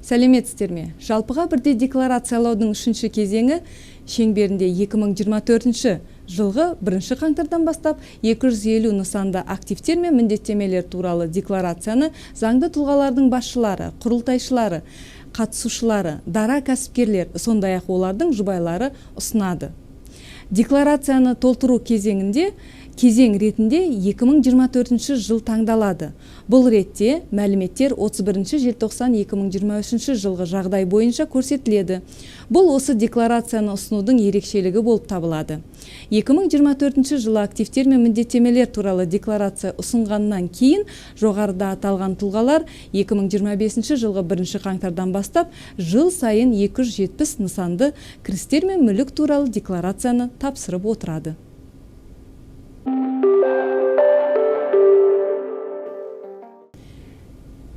Сәлеметсіздер ме? Жалпыға бірдей декларациялаудың үшінші кезеңі шеңберінде 2024 жылғы 1 қаңтардан бастап 250 нысанда активтер мен міндеттемелер туралы декларацияны заңды тұлғалардың басшылары, құрылтайшылары, қатысушылары, дара кәсіпкерлер, сондай-ақ олардың жұбайлары ұсынады. Декларацияны толтыру кезең ретінде 2024 жыл таңдалады. Бұл ретте мәліметтер 31 желтоқсан 2023 жылғы жағдай бойынша көрсетіледі. Бұл осы декларацияны ұсынудың ерекшелігі болып табылады. 2024 жылы активтер мен міндеттемелер туралы декларация ұсынғаннан кейін жоғарыда аталған тұлғалар 2025 жылғы 1 қаңтардан бастап жыл сайын 270 нысанды кірістер мен мүлік туралы декларацияны тапсырып отырады.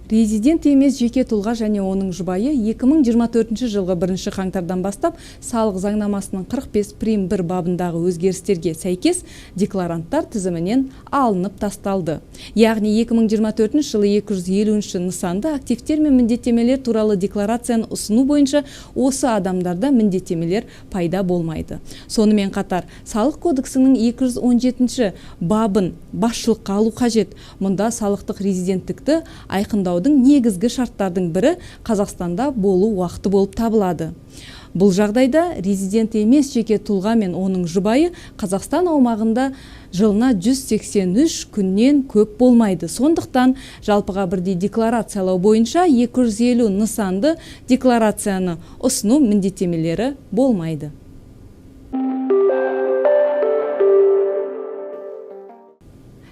Резидент емес жеке тұлға және оның жұбайы 2024 жылғы 1 қаңтардан бастап салық заңнамасының 45 прим 1 бабындағы өзгерістерге сәйкес декларанттар тізімінен алынып тасталды. Яғни 2024 жылы 250 нысанды активтер мен міндеттемелер туралы декларацияны ұсыну бойынша осы адамдарда міндеттемелер пайда болмайды. Сонымен қатар салық кодексінің 217 бабын басшылыққа алу қажет. Мұнда салықтық резиденттікті айқындау негізгі шарттардың бірі Қазақстанда болу уақыты болып табылады. Бұл жағдайда резидент емес жеке тұлға мен оның жұбайы Қазақстан аумағында жылына 183 күннен көп болмайды. Сондықтан жалпыға бірдей декларациялау бойынша 250 нысанды декларацияны ұсыну міндеттемелері болмайды.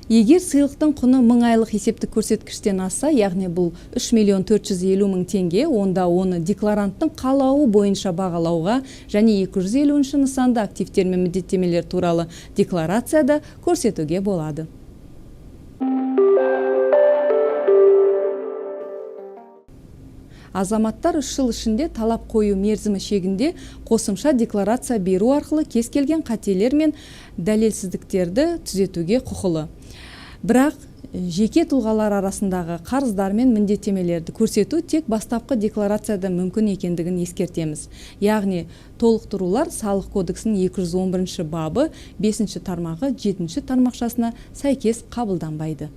Егер сыйлықтың құны 1000 айлық есептік көрсеткіштен асса, яғни бұл 3 миллион 450 мың теңге, онда оны декларанттың қалауы бойынша бағалауға және 250 нысанды активтер мен міндеттемелер туралы декларацияда көрсетуге болады. Азаматтар 3 жыл ішінде талап қою мерзімі шегінде қосымша декларация беру арқылы кез келген қателер мен дәлелсіздіктерді түзетуге құқылы. Бірақ жеке тұлғалар арасындағы қарыздар мен міндеттемелерді көрсету тек бастапқы декларацияда мүмкін екендігін ескертеміз. Яғни толықтырулар салық кодексінің 211 бабы 5 тармағы 7 тармақшасына сәйкес қабылданбайды.